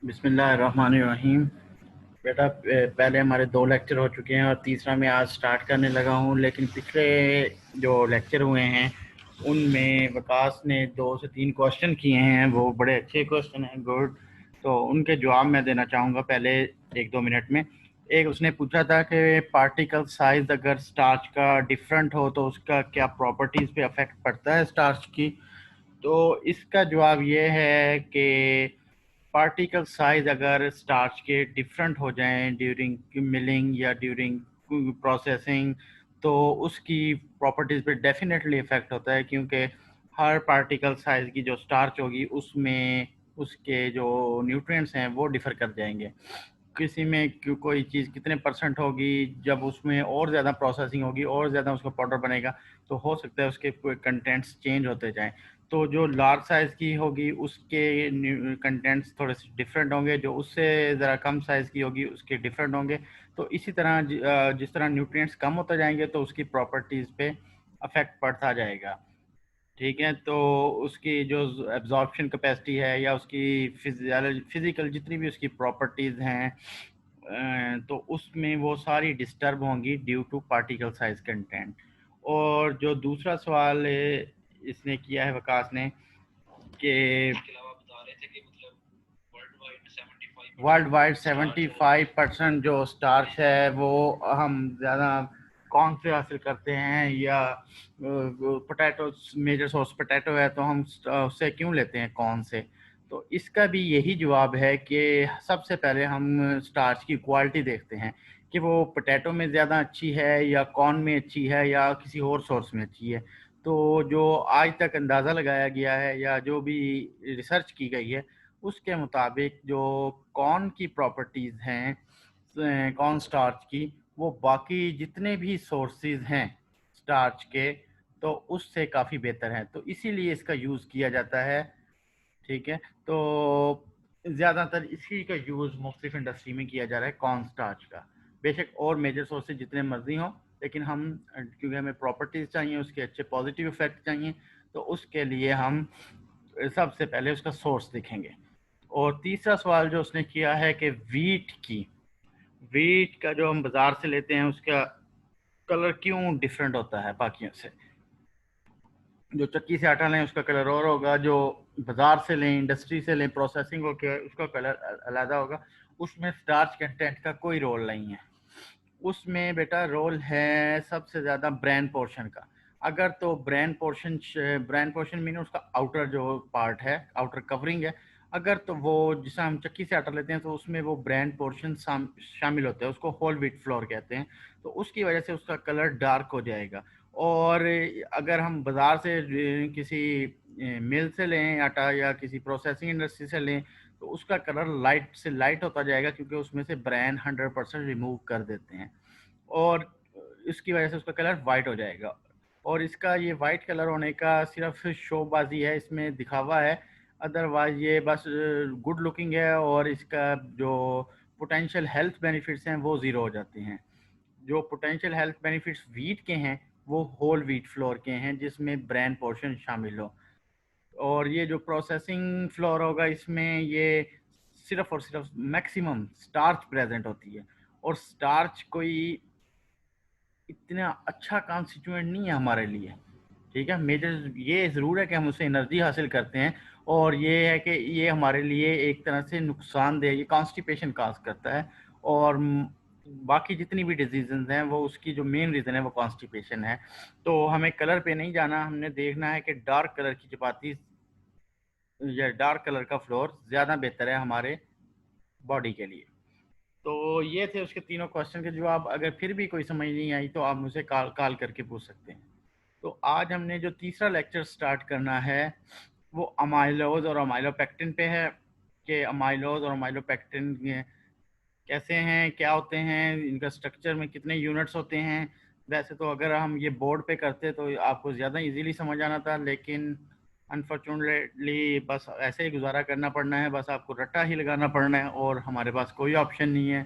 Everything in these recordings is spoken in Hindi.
बिस्मिल्लाहिर्रहमानिर्रहीम। बेटा, पहले हमारे 2 लेक्चर हो चुके हैं और तीसरा मैं आज स्टार्ट करने लगा हूँ। लेकिन पिछले जो लेक्चर हुए हैं उनमें वकास ने 2 से 3 क्वेश्चन किए हैं, वो बड़े अच्छे क्वेश्चन हैं, गुड। तो उनके जवाब मैं देना चाहूँगा पहले 1-2 मिनट में। एक उसने पूछा था कि पार्टिकल साइज अगर स्टार्च का डिफरेंट हो तो उसका क्या प्रॉपर्टीज़ पे अफेक्ट पड़ता है स्टार्च की। तो इसका जवाब ये है कि पार्टिकल साइज अगर स्टार्च के डिफरेंट हो जाएं ड्यूरिंग मिलिंग या ड्यूरिंग प्रोसेसिंग तो उसकी प्रॉपर्टीज़ पे डेफिनेटली इफ़ेक्ट होता है, क्योंकि हर पार्टिकल साइज की जो स्टार्च होगी उसमें उसके जो न्यूट्रिएंट्स हैं वो डिफ़र कर जाएंगे। किसी में कोई चीज़ कितने परसेंट होगी, जब उसमें और ज़्यादा प्रोसेसिंग होगी और ज़्यादा उसका पाउडर बनेगा तो हो सकता है उसके कंटेंट्स चेंज होते जाएं। तो जो लार्ज साइज़ की होगी उसके कंटेंट्स थोड़े से डिफरेंट होंगे, जो उससे ज़रा कम साइज़ की होगी उसके डिफरेंट होंगे। तो इसी तरह जिस तरह न्यूट्रिएंट्स कम होते जाएंगे तो उसकी प्रॉपर्टीज़ पे अफेक्ट पड़ता जाएगा। ठीक है, तो उसकी जो एब्जॉर्प्शन कैपेसिटी है या उसकी फिजिकल जितनी भी उसकी प्रॉपर्टीज़ हैं तो उसमें वो सारी डिस्टर्ब होंगी due to particle size content. और जो दूसरा सवाल इसने किया है वकास ने कि वर्ल्ड वाइड 75% जो स्टार्च है वो हम ज़्यादा कौन से हासिल करते हैं, या पोटैटो मेजर सोर्स पोटैटो है तो हम उससे क्यों लेते हैं कौन से। तो इसका भी यही जवाब है कि सबसे पहले हम स्टार्च की क्वालिटी देखते हैं कि वो पोटैटो में ज़्यादा अच्छी है या कॉर्न में अच्छी है या किसी और सोर्स में अच्छी है। तो जो आज तक अंदाज़ा लगाया गया है या जो भी रिसर्च की गई है उसके मुताबिक जो कॉर्न की प्रॉपर्टीज़ हैं कॉर्न स्टार्च की, वो बाकी जितने भी सोर्सेज हैं स्टार्च के तो उससे काफ़ी बेहतर हैं, तो इसीलिए इसका यूज़ किया जाता है। ठीक है, तो ज़्यादातर इसी का यूज़ मुख्तलिफ इंडस्ट्री में किया जा रहा है कॉर्न स्टार्च का। बेशक और मेजर सोर्सेज जितने मर्जी हों, लेकिन हम क्योंकि हमें प्रॉपर्टीज़ चाहिए, उसके अच्छे पॉजिटिव इफेक्ट चाहिए, तो उसके लिए हम सबसे पहले उसका सोर्स देखेंगे। और तीसरा सवाल जो उसने किया है कि वीट का जो हम बाज़ार से लेते हैं उसका कलर क्यों डिफरेंट होता है बाकियों से। जो चक्की से आटा लें उसका कलर और होगा, जो बाज़ार से लें, इंडस्ट्री से लें, प्रोसेसिंग होकर उसका कलर अलग होगा। उसमें स्टार्च कंटेंट का कोई रोल नहीं है। उसमें बेटा रोल है सबसे ज़्यादा ब्रेन पोर्शन का। अगर तो ब्रेन पोर्शन मीन उसका आउटर जो पार्ट है, आउटर कवरिंग है, अगर तो वो जिसे हम चक्की से आटा लेते हैं तो उसमें वो ब्रेन पोर्शन शामिल होते हैं, उसको होल व्हीट फ्लोर कहते हैं, तो उसकी वजह से उसका कलर डार्क हो जाएगा। और अगर हम बाज़ार से किसी मिल से लें आटा या किसी प्रोसेसिंग इंडस्ट्री से लें तो उसका कलर लाइट से लाइट होता जाएगा, क्योंकि उसमें से ब्रेन 100% रिमूव कर देते हैं और इसकी वजह से उसका कलर वाइट हो जाएगा। और इसका ये वाइट कलर होने का सिर्फ शोबाजी है, इसमें दिखावा है, अदरवाइज ये बस गुड लुकिंग है और इसका जो पोटेंशियल हेल्थ बेनिफिट्स हैं वो ज़ीरो हो जाते हैं। जो पोटेंशियल हेल्थ बेनिफिट्स वीट के हैं वो होल व्हीट फ्लोर के हैं जिसमें ब्रेन पोर्शन शामिल हो। और ये जो प्रोसेसिंग फ्लोर होगा इसमें ये सिर्फ और सिर्फ मैक्सिमम स्टार्च प्रेजेंट होती है, और स्टार्च कोई इतना अच्छा कॉन्स्टिट्यूएंट नहीं है हमारे लिए। ठीक है, मेजर ये ज़रूर है कि हम उससे एनर्जी हासिल करते हैं, और ये है कि ये हमारे लिए एक तरह से नुकसानदेह, ये कॉन्स्टिपेशन काज करता है। और बाकी जितनी भी डिजीज़ हैं वो उसकी जो मेन रीज़न है वो कॉन्स्टिपेशन है। तो हमें कलर पे नहीं जाना, हमने देखना है कि डार्क कलर की चपाती या डार्क कलर का फ्लोर ज़्यादा बेहतर है हमारे बॉडी के लिए। तो ये थे उसके तीनों क्वेश्चन के जवाब। अगर फिर भी कोई समझ नहीं आई तो आप मुझे कॉल करके पूछ सकते हैं। तो आज हमने जो तीसरा लेक्चर स्टार्ट करना है वो अमाइलोज और अमाइलोपेक्टिन पे है, कि अमाइलोज और अमाइलोपेक्टिन कैसे हैं, क्या होते हैं, इनका स्ट्रक्चर में कितने यूनिट्स होते हैं। वैसे तो अगर हम ये बोर्ड पे करते तो आपको ज़्यादा इजीली समझ आना था, लेकिन अनफॉर्चुनेटली बस ऐसे ही गुजारा करना पड़ना है, बस आपको रट्टा ही लगाना पड़ना है और हमारे पास कोई ऑप्शन नहीं है।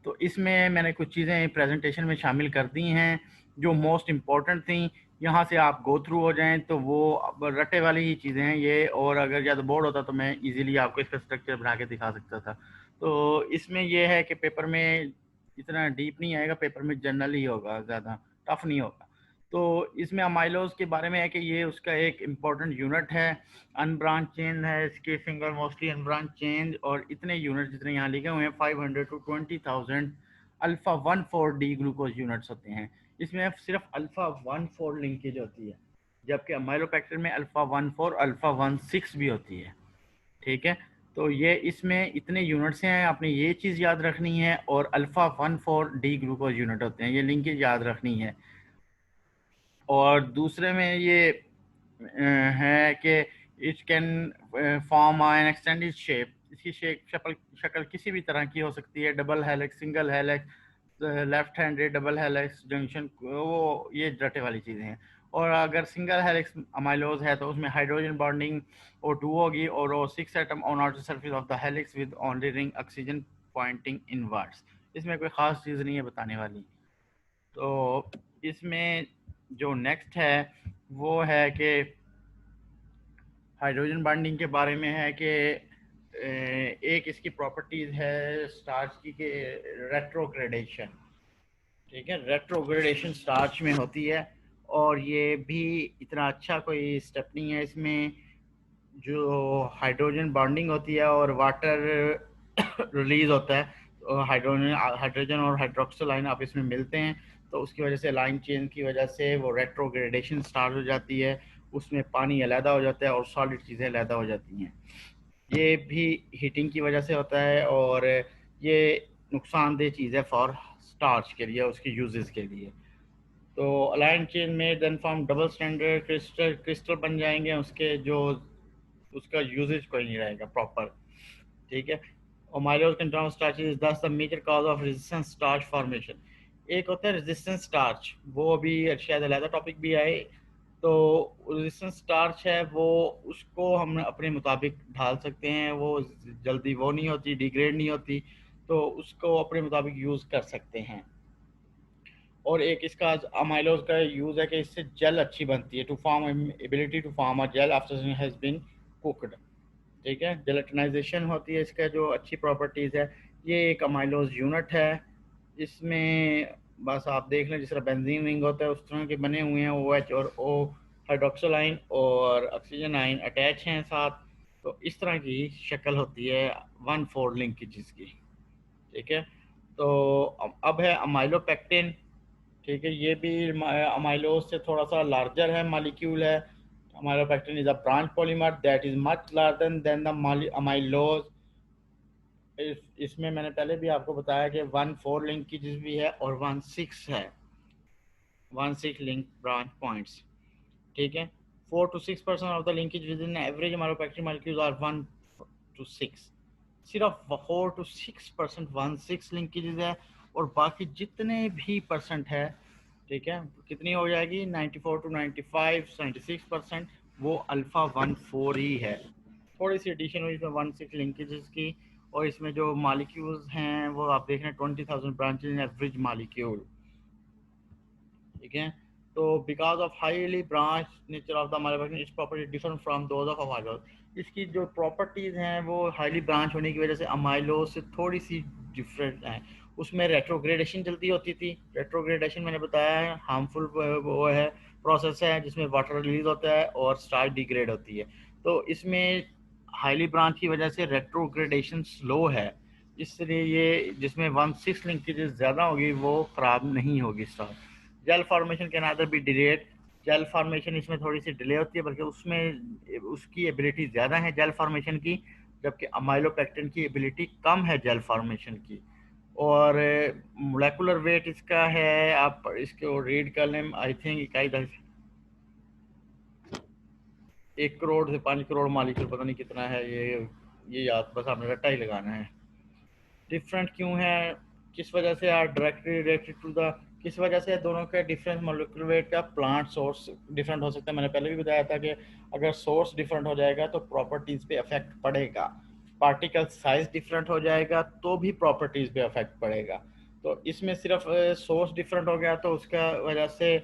तो इसमें मैंने कुछ चीज़ें प्रेजेंटेशन में शामिल कर दी हैं जो मोस्ट इम्पॉर्टेंट थी, यहाँ से आप गो थ्रू हो जाएं तो वो अब रटे वाली ही चीज़ें हैं ये, और अगर ज़्यादा बोर्ड होता तो मैं इजीली आपको इसका स्ट्रक्चर बना के दिखा सकता था। तो इसमें ये है कि पेपर में इतना डीप नहीं आएगा, पेपर में जनरल ही होगा, ज़्यादा टफ नहीं होगा। तो इसमें अमाइलोज के बारे में है कि ये उसका एक इम्पॉर्टेंट यूनिट है, अनब्रांच चेन है इसके, सिंगल मोस्टली अनब्रांच चेन, और इतने यूनिट जितने यहाँ लिखे हुए हैं 500 to 20,000 alpha 1,4-D glucose units होते हैं। इसमें सिर्फ अल्फा 1,4 लिंकेज होती है, जबकि अमाइलोपेक्टिन में अल्फा 1,4 अल्फा 1,6 भी होती है। ठीक है, तो ये इसमें इतने यूनिट्स हैं, आपने ये चीज़ याद रखनी है, और अल्फा 1,4-D ग्लूकोज यूनिट होते हैं, ये लिंकेज याद रखनी है। और दूसरे में ये है कि it can form an extended shape, इसकी शेप शक्ल किसी भी तरह की हो सकती है, double helix, single helix, left handed double helix junction, वो ये रटे वाली चीज़ें हैं। और अगर सिंगल हेलिक्स अमाइलोज है तो उसमें हाइड्रोजन बॉन्डिंग O2 होगी और O6 atom on outer surface of the helix with only ring oxygen pointing inwards. इसमें कोई ख़ास चीज़ नहीं है बताने वाली। तो इसमें जो नेक्स्ट है वो है कि हाइड्रोजन बॉन्डिंग के बारे में है कि एक इसकी प्रॉपर्टीज़ है स्टार्च की कि रेट्रोग्रेडेशन। ठीक है, रेट्रोग्रेडेशन स्टार्च में होती है, और ये भी इतना अच्छा कोई स्टेप नहीं है इसमें। जो हाइड्रोजन बॉन्डिंग होती है और वाटर रिलीज होता है, तो हाइड्रोजन और हाइड्रोक्सिल आयन आप इसमें मिलते हैं, तो उसकी वजह से लाइन चेन की वजह से वो रेट्रोग्रेडेशन स्टार्ट हो जाती है, उसमें पानी अलहदा हो जाता है और सॉलिड चीज़ें अलहदा हो जाती हैं। ये भी हीटिंग की वजह से होता है, और ये नुकसानदेह चीज़ है फॉर स्टार्च के लिए, उसकी यूजेस के लिए। तो अलाइन चेन में then form double standard crystal बन जाएंगे उसके, जो उसका यूजेज कोई नहीं रहेगा प्रॉपर। ठीक है, और amylose control starch is thus the major cause of resistance starch formation. एक होता है रेजिस्टेंस स्टार्च, वो अभी शायद अलग टॉपिक भी आए। तो रेजिस्टेंस स्टार्च है वो, उसको हम अपने मुताबिक ढाल सकते हैं, वो जल्दी वो नहीं होती, डिग्रेड नहीं होती, तो उसको अपने मुताबिक यूज़ कर सकते हैं। और एक इसका अमाइलोज का यूज़ है कि इससे जेल अच्छी बनती है, to form ability to form a gel after has been cooked. ठीक है, जेलेटिनाइजेशन होती है इसका, जो अच्छी प्रॉपर्टीज़ है। ये एक अमाइलोज यूनिट है, इसमें बस आप देख लें जिस तरह बेंजीन रिंग होता है उस तरह के बने हुए हैं, OH और O हाइड्रोक्सिल आयन और ऑक्सीजन आयन अटैच हैं साथ, तो इस तरह की शक्ल होती है 1,4 लिंकेजेस की। ठीक है, तो अब है अमाइलोपेक्टिन। ठीक है, ये भी अमाइलोज से थोड़ा सा लार्जर है, मालिक्यूल है। Amylopectin is a branch polymer that is much larger than the amylose. इसमें मैंने पहले भी आपको बताया कि 1,4 लिंकेजेस भी है और 1,6 है, 1,6 लिंक ब्रांच पॉइंट्स। ठीक है, 4 to 6% of the linkage within average amylopectin molecules are 1 to 6। सिर्फ 4 to 6% 1,6 लिंकेजेस है, और बाकी जितने भी परसेंट है, ठीक है, कितनी हो जाएगी, 94 to 95 96%, वो अल्फा 1,4 ही है। थोड़ी सी एडिशन हुई इसमें 1,6 लिंकेजेस की, और इसमें जो मालिक्यूल्स हैं वो आप देख रहे हैं 20,000 ब्रांचेज इन एवरेज मालिक्यूल। ठीक है, तो because of highly branch nature of the amylopectin it's property different from those of amylose. इसकी जो प्रॉपर्टीज़ हैं वो हाईली ब्रांच होने की वजह से अमाइलोज से थोड़ी सी डिफरेंट हैं। उसमें रेट्रोग्रेडेशन जल्दी होती थी, रेट्रोग्रेडेशन मैंने बताया है हार्मफुल वो है, प्रोसेस है जिसमें वाटर रिलीज होता है और स्टार्च डिग्रेड होती है। तो इसमें हाईली ब्रांच की वजह से रेट्रोग्रेडेशन स्लो है, इसलिए ये जिसमें 1,6 लिंकेजेस ज़्यादा होगी वो ख़राब नहीं होगी स्टार्च। जेल फॉर्मेशन कैन आदर बी डिलेड। जेल फॉर्मेशन इसमें थोड़ी सी डिले होती है, बल्कि उसमें उसकी एबिलिटी ज़्यादा है जेल फॉर्मेशन की, जबकि अमाइलोपेक्टिन की एबिलिटी कम है जेल फॉर्मेशन की। और मोलेकुलर वेट इसका है, आप इसको रीड कर लें, आई थिंक इकाई 1 करोड़ से 5 करोड़ मालिक्यूल, पता नहीं कितना है ये याद, बस आपने रट्टा ही लगाना है। डिफरेंट क्यों है, किस वजह से are directly related to the, किस वजह से दोनों का डिफरेंस मोलिकुलर वेट का प्लांट सोर्स डिफरेंट हो सकता है। मैंने पहले भी बताया था कि अगर सोर्स डिफरेंट हो जाएगा तो प्रॉपर्टीज़ पे अफेक्ट पड़ेगा, पार्टिकल साइज डिफरेंट हो जाएगा तो भी प्रॉपर्टीज़ पे अफेक्ट पड़ेगा। तो इसमें सिर्फ सोर्स डिफरेंट हो गया तो उसका वजह से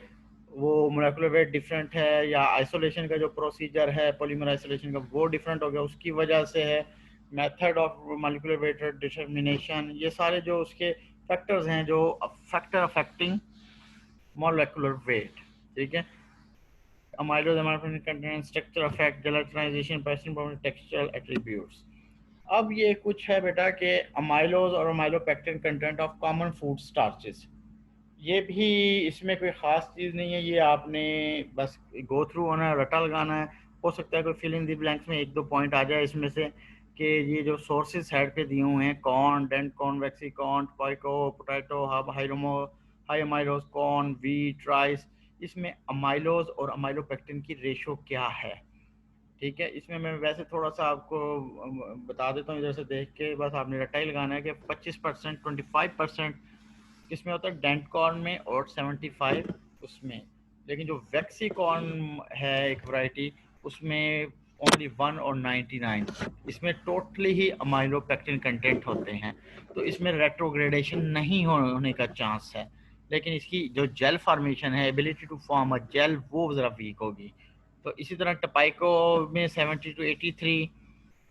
वो मोलेकुलर वेट डिफरेंट है, या आइसोलेशन का जो प्रोसीजर है पॉलीमर आइसोलेशन का वो डिफरेंट हो गया, उसकी वजह से है। Method of molecular weight determination, ये सारे जो उसके फैक्टर्स हैं जो फैक्टर अफेक्टिंग मोलेकुलर वेट, ठीक है। Amylose content structure affect gelatinization person textural attributes. अब ये कुछ है बेटा कि अमाइलोज और amylopectin content of common food starches, ये भी इसमें कोई ख़ास चीज़ नहीं है, ये आपने बस गो थ्रू होना है, रटा लगाना है। हो सकता है कोई फिल इन दी ब्लैंक्स में एक दो पॉइंट आ जाए इसमें से, कि ये जो सोर्सेज साइड पे दिए हुए हैं, corn, dent corn, waxy corn, पाइको, पोटैटो, हब, हाइरोमो, high amylose corn, wheat, rice, इसमें अमाइलोज और अमाइलोपेक्टिन की रेशो क्या है, ठीक है। इसमें मैं वैसे थोड़ा सा आपको बता देता हूँ इधर से देख के, बस आपने रटा ही लगाना है कि 25%, 25% इसमें होता है डेंट कॉर्न में, और 75 उसमें। लेकिन जो वैक्सी कॉर्न है एक वैरायटी, उसमें ओनली 1 और 99, इसमें टोटली ही अमाइलोपेक्टिन कंटेंट होते हैं, तो इसमें रेट्रोग्रेडेशन नहीं होने का चांस है। लेकिन इसकी जो जेल फॉर्मेशन है, ability to form a gel, वो ज़रा वीक होगी। तो इसी तरह टपाइको में 70 टू 83,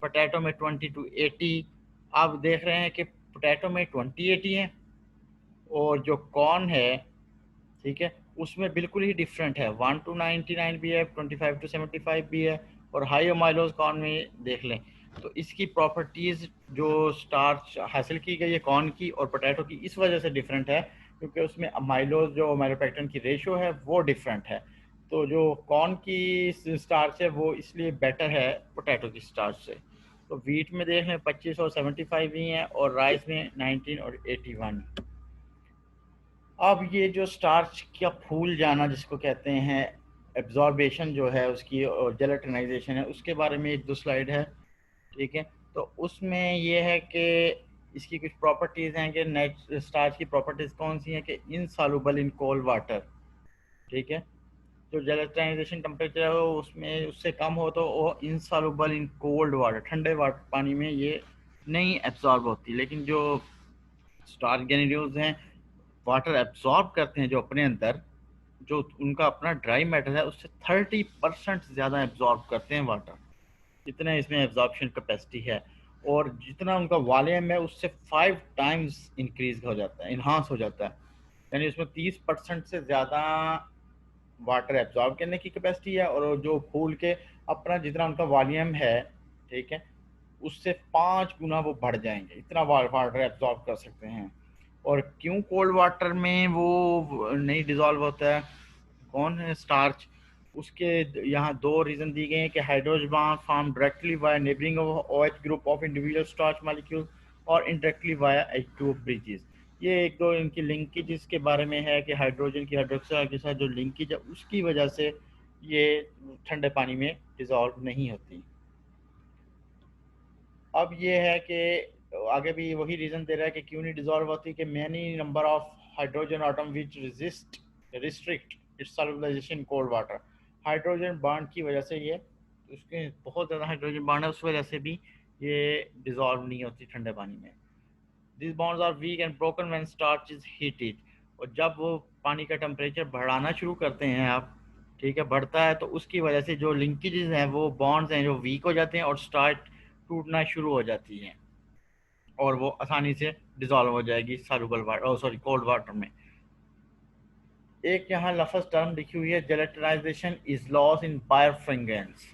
पोटैटो में 20 टू 80। आप देख रहे हैं कि पोटैटो में 20-80 है, और जो कॉर्न है, ठीक है, उसमें बिल्कुल ही डिफरेंट है, 1 to 99 भी है, 25 to 75 भी है, और हाई अमाइलोज कॉर्न में देख लें तो इसकी प्रॉपर्टीज़ जो स्टार्च हासिल की गई है कॉर्न की और पोटैटो की, इस वजह से डिफरेंट है क्योंकि उसमें अमाइलोज जो अमाइलोपेक्टिन की रेशो है वो डिफरेंट है। तो जो कॉर्न की स्टार्च है वो इसलिए बेटर है पोटैटो की स्टार्च से। तो वीट में देख लें 25 और 75 भी हैं, और राइस में 19 और 81। अब ये जो स्टार्च का फूल जाना जिसको कहते हैं, एब्जॉर्बेशन जो है उसकी और जेलेटिनाइजेशन है, उसके बारे में एक दो स्लाइड है, ठीक है। तो उसमें ये है कि इसकी कुछ प्रॉपर्टीज़ हैं कि नेट स्टार्च की प्रॉपर्टीज़ कौन सी हैं कि इनसॉल्युबल इन कोल्ड वाटर, ठीक है। जो जेलेटिनाइजेशन टेम्परेचर है वो उसमें उससे कम हो तो वो इनसॉल्युबल इन कोल्ड वाटर, ठंडे वाटर पानी में ये नहीं एब्जॉर्ब होती। लेकिन जो स्टार्च ग्रेन्यूल्स हैं वाटर एब्जॉर्ब करते हैं जो अपने अंदर, जो उनका अपना ड्राई मैटर है उससे 30% ज़्यादा एब्जॉर्ब करते हैं वाटर, जितना इसमें एब्जॉर्प्शन कैपेसिटी है। और जितना उनका वॉल्यूम है उससे 5 टाइम्स इंक्रीज हो जाता है, इन्हांस हो जाता है। यानी उसमें 30% से ज़्यादा वाटर एब्जॉर्ब करने की कैपेसिटी है, और जो फूल के अपना जितना उनका वॉल्यूम है, ठीक है, उससे 5 गुना वो बढ़ जाएंगे, इतना वाटर एब्जॉर्ब कर सकते हैं। और क्यों कोल्ड वाटर में वो नहीं डिजॉल्व होता है कौन है स्टार्च, उसके यहाँ दो रीजन दिए गए हैं कि hydrogen bond form directly via neighbouring OH group of individual starch molecule, और इनडायरेक्टली वाया H2O ब्रिजेस। ये एक दो इनकी लिंकेज के बारे में है कि हाइड्रोजन की हाइड्रोक्साइड के साथ जो लिंकेज है उसकी वजह से ये ठंडे पानी में डिजॉल्व नहीं होती। अब ये है कि आगे भी वही रीज़न दे रहा है कि क्यों नहीं डिजॉल्व होती, कि many number of hydrogen atom which restrict its solubilization cold water, hydrogen bond की वजह से ये, उसके बहुत ज़्यादा हाइड्रोजन बॉन्ड है उस वजह से भी ये डिजॉल्व नहीं होती ठंडे पानी में। This bonds are weak and broken when starch is heated, और जब वो पानी का टेम्परेचर बढ़ाना शुरू करते हैं आप, ठीक है, बढ़ता है तो उसकी वजह से जो लिंकेजेस हैं वो बॉन्ड्स हैं जो वीक हो जाते हैं और स्टार्च टूटना शुरू हो जाती हैं, और वो आसानी से डिजॉल्व हो जाएगी soluble water, sorry cold water में। एक यहाँ लफ्ज़ टर्म लिखी हुई है, जेलेटिनाइजेशन इज लॉस इन बायरफ्रिंगेंस।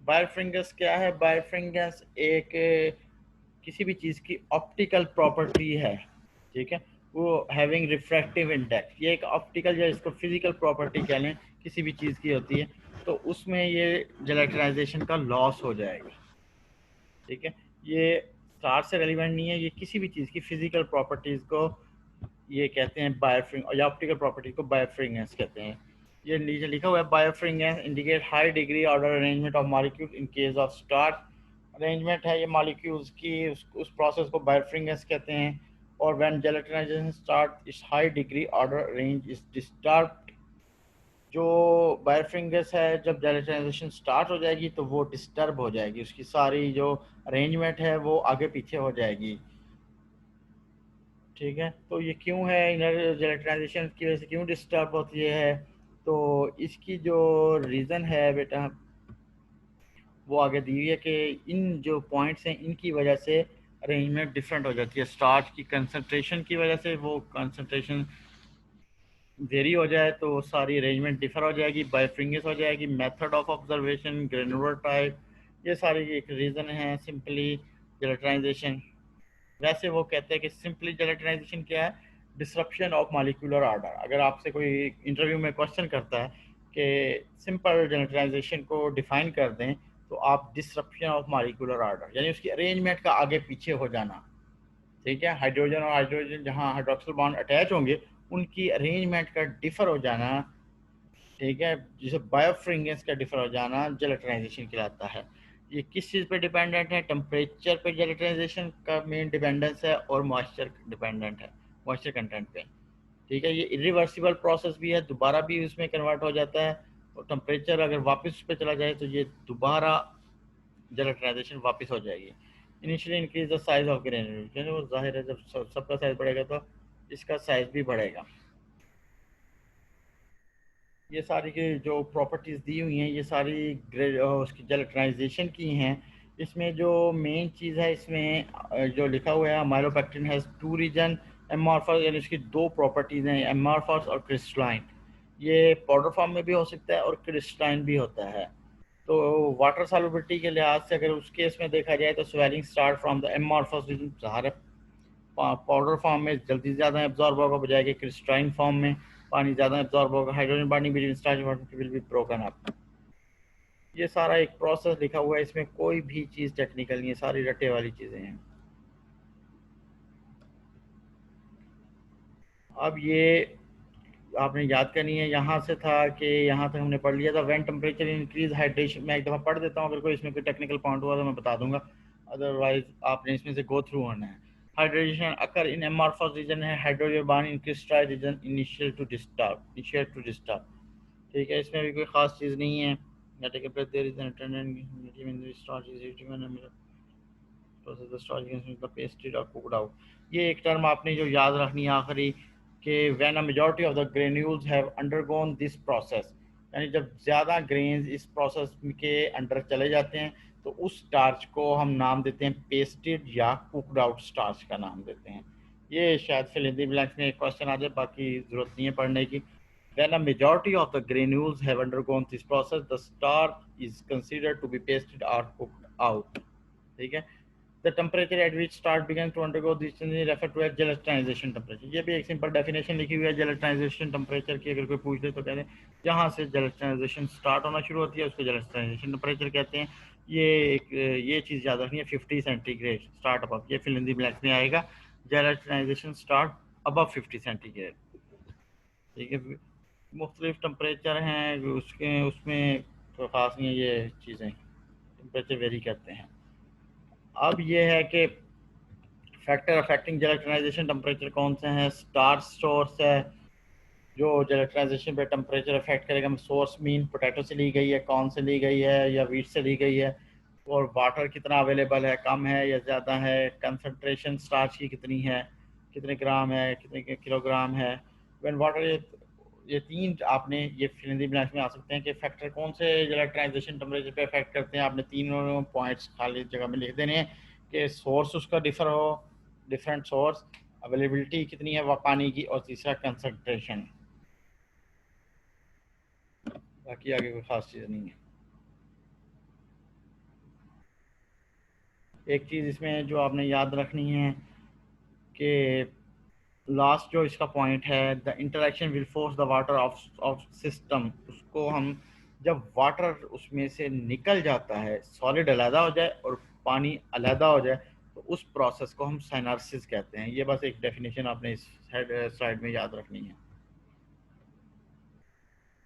बायरफ्रिंगेंस क्या है? बायरफ्रिंगेंस एक किसी भी चीज़ की ऑप्टिकल प्रॉपर्टी है, ठीक है, वो हैविंग रिफ्रैक्टिव इंडेक्स, ये एक ऑप्टिकल या इसको फिजिकल प्रॉपर्टी कह लें, किसी भी चीज़ की होती है, तो उसमें ये जेलेटिनाइजेशन का लॉस हो जाएगा, ठीक है। ये स्टार से रेलिवेंट नहीं है, ये किसी भी चीज़ की फिजिकल प्रॉपर्टीज़ को ये कहते हैं बायोफ्रिंग, या ऑप्टिकल प्रॉपर्टी को बायोफ्रिंगेंस कहते हैं। ये नीचे लिखा हुआ है, birefringence indicate high degree order arrangement of molecule in case of star arrangement है ये मॉलिक्यूल्स की, उस प्रोसेस को बायोफ्रिंगेंस कहते हैं। और व्हेन जेलेटिनाइजेशन स्टार्ट इस high degree order range is disturb, जो बायोफ्रिंगस है जब जेलेटिनाइजेशन स्टार्ट हो जाएगी तो वो डिस्टर्ब हो जाएगी, उसकी सारी जो अरेंजमेंट है वो आगे पीछे हो जाएगी, ठीक है। तो ये क्यों है, इनर जेलेटिनाइजेशन की वजह से क्यों डिस्टर्ब होती है, तो इसकी जो रीज़न है बेटा वो आगे दी हुई है कि इन जो पॉइंट्स हैं इनकी वजह से अरेंजमेंट डिफरेंट हो जाती है। स्टार्च की कंसंट्रेशन की वजह से वो कंसंट्रेशन वेरी हो जाए तो सारी अरेंजमेंट डिफर हो जाएगी, बायफ्रिंगेस हो जाएगी, method of observation, granular type, ये सारी एक रीज़न है। सिंपली जेलेटिनाइजेशन, वैसे वो कहते हैं कि सिंपली जेलेटिनाइजेशन क्या है, डिसरप्शन ऑफ मॉलिक्यूलर ऑर्डर। अगर आपसे कोई इंटरव्यू में क्वेश्चन करता है कि सिंपल जेलेटिनाइजेशन को डिफाइन कर दें, तो आप डिसरप्शन ऑफ मॉलिक्यूलर ऑर्डर यानी उसकी अरेंजमेंट का आगे पीछे हो जाना, ठीक है, हाइड्रोजन और हाइड्रोजन जहाँ हाइड्रोक्सिल बॉन्ड अटैच होंगे उनकी अरेंजमेंट का डिफर हो जाना, ठीक है, जिसे बायोफ्रिंगेंस का डिफर हो जाना जेलेटिनाइजेशन कहलाता है। ये किस चीज़ पे डिपेंडेंट है, टेम्परेचर पे जेलेटिनाइजेशन का मेन डिपेंडेंस है और मॉइस्चर डिपेंडेंट है, मॉइस्चर कंटेंट पे, ठीक है। ये इरिवर्सिबल प्रोसेस भी है, दोबारा भी उसमें कन्वर्ट हो जाता है, और टेम्परेचर अगर वापस उस पर चला जाए तो ये दोबारा जेलेटिनाइजेशन वापस हो जाएगी। Initially increase the size of granule, वो जाहिर है जब सबका साइज बढ़ेगा तो इसका साइज भी बढ़ेगा। ये सारी की जो प्रॉपर्टीज़ दी हुई हैं ये सारी उसकी जेलेटिनाइजेशन की हैं। इसमें जो मेन चीज़ है इसमें जो लिखा हुआ है, माइलोपेक्टिन हैज़ टू रीजन एमॉर्फस, यानी इसकी दो प्रॉपर्टीज़ हैं, एमॉर्फस और क्रिस्टलाइन। ये पाउडर फॉर्म में भी हो सकता है और क्रिस्टलाइन भी होता है। तो वाटर सॉल्युबिलिटी के लिहाज से अगर उस केस में देखा जाए तो swelling start from the amorphous region, ज़ाहिर है पाउडर फॉर्म में जल्दी ज़्यादा एब्जॉर्ब होगा, बजाय कि क्रिस्टलाइन फॉर्म में पानी ज़्यादा एब्जॉर्ब होगा, hydrogen bonding between starch water will be broken up. ये सारा एक प्रोसेस लिखा हुआ है, इसमें कोई भी चीज़ टेक्निकल नहीं है, सारी रटे वाली चीज़ें हैं। अब ये आपने याद करनी है, यहाँ से था कि यहाँ तक हमने पढ़ लिया था। व्हेन टेम्परेचर इंक्रीज हाइड्रेशन, मैं एक दफ़ा पढ़ देता हूँ, अगर कोई इसमें कोई टेक्निकल पॉइंट हुआ तो मैं बता दूंगा, अदरवाइज आपने इसमें से गो थ्रू होना है। Hydration occur in amorphous region है, hydrogen bond in crystalline region initial to disturb, ठीक है, इसमें भी कोई ख़ास चीज़ नहीं है। ये एक टर्म आपने जो याद रखनी है आखिरी, कि when a majority of the granules have undergone this process, यानी जब ज़्यादा ग्रेन्स इस प्रोसेस के अंडर चले जाते हैं तो उस स्टार्च को हम नाम देते हैं पेस्टेड या कुकड आउट स्टार्च का नाम देते हैं। ये शायद फिल इन द ब्लैंक्स में एक क्वेश्चन आ जाए, बाकी ज़रूरत नहीं है पढ़ने की। When a majority of the granules have undergone this process, the starch is considered to be pasted or cooked out. ठीक है, the temperature at which starch begins to undergo this change is referred to as gelatinization temperature। ये भी एक सिंपल डेफिनेशन लिखी हुई है gelatinization temperature की, अगर कोई पूछ दे तो कहते हैं जहाँ से gelatinization स्टार्ट होना शुरू होती है उसको gelatinization temperature कहते हैं। ये एक ये चीज़ याद रखनी है, 50 सेंटीग्रेड स्टार्ट अब, ये फिल इन द ब्लैंक्स में आएगा, gelatinization स्टार्ट अबव 50 सेंटीग्रेड, ठीक है। मुख्तलिफ टम्परेचर हैं उसके, उसमें तो ख़ास नहीं है, ये चीज़ें टेम्परेचर वेरी करते हैं। अब ये है कि फैक्टर अफेक्टिंग जेलेटिनाइजेशन टेम्परेचर कौन से हैं। स्टार्च सोर्स है जो जेलेटिनाइजेशन पे टेम्परेचर अफेक्ट करेगा। सोर्स मीन पोटैटो से ली गई है, कॉर्न से ली गई है या वीट से ली गई है, और वाटर कितना अवेलेबल है, कम है या ज़्यादा है, कंसनट्रेशन स्टार्च की कितनी है, कितने ग्राम है, कितने किलोग्राम है। व्हेन वाटर, ये तीन आपने ये फिलिंदी ब्लैंक्स में आ सकते हैं कि फैक्टर कौन से जेलेटिनाइजेशन टेम्परेचर पे अफेक्ट करते हैं। आपने तीनों पॉइंट्स खाली जगह में लिख देने हैं कि सोर्स उसका डिफर हो, डिफरेंट सोर्स, अवेलेबिलिटी कितनी है वह पानी की, और तीसरा कंसनट्रेशन। बाकी आगे कोई ख़ास चीज़ नहीं है। एक चीज़ इसमें जो आपने याद रखनी है कि लास्ट जो इसका पॉइंट है, the interaction will force the water of system, उसको हम जब वाटर उसमें से निकल जाता है, सॉलिड अलहदा हो जाए और पानी अलहदा हो जाए, तो उस प्रोसेस को हम साइनार्सिस कहते हैं। ये बस एक डेफिनेशन आपने इस स्लाइड में याद रखनी है।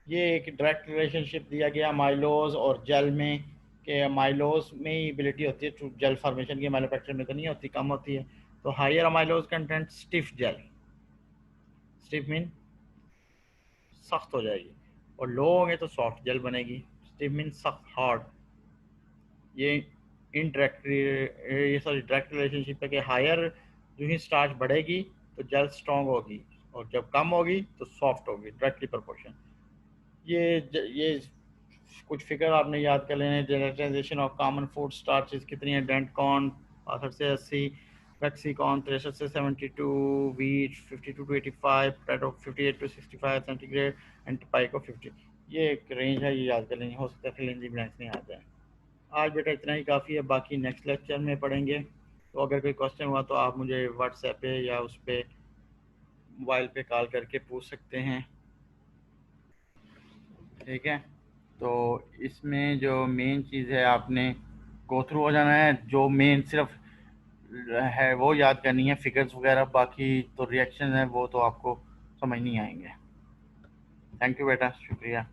ये एक डायरेक्ट रिलेशनशिप दिया गया माइलोज और जेल में, कि माइलोज में ही एबिलिटी होती है टू जेल फॉर्मेशन की, मैन्युफैक्चर में तो नहीं होती, कम होती है। तो higher amylose content stiff gel, stiff mean सख्त हो जाएगी, और लो होंगे तो सॉफ्ट जेल बनेगी। स्टिफ मीन सख्त, हार्ड। ये इनडायरेक्ट, ये सॉरी डायरेक्ट रिलेशनशिप है कि हायर जो ही स्टार्च बढ़ेगी तो जेल स्ट्रॉन्ग होगी, और जब कम होगी तो सॉफ्ट होगी, डायरेक्टली प्रोपोर्शन। ये कुछ फिगर आपने याद कर लेने। जेनेटाइजेशन ऑफ कॉमन फूड स्टार्चेस कितनी है? डेंट कॉर्न 62 से 80, मैक्सिकॉर्न 63 से 72, wheat 52 to 85, potato 58 to 65 centigrade and tobacco 50। ये एक रेंज है, ये याद कर लेंगे, हो सकता है फिल इन द ब्लैंक्स नहीं आ जाए। आज बेटा इतना ही काफ़ी है, बाकी नेक्स्ट लेक्चर में पढ़ेंगे। तो अगर कोई क्वेश्चन हुआ तो आप मुझे व्हाट्सएप पे या उस पर मोबाइल पे कॉल करके पूछ सकते हैं, ठीक है। तो इसमें जो मेन चीज़ है, आपने गो थ्रू हो जाना है, जो मेन सिर्फ है वो याद करनी है, फिगर्स वगैरह, बाकी तो रिएक्शन है वो तो आपको समझ नहीं आएंगे। थैंक यू बेटा, शुक्रिया।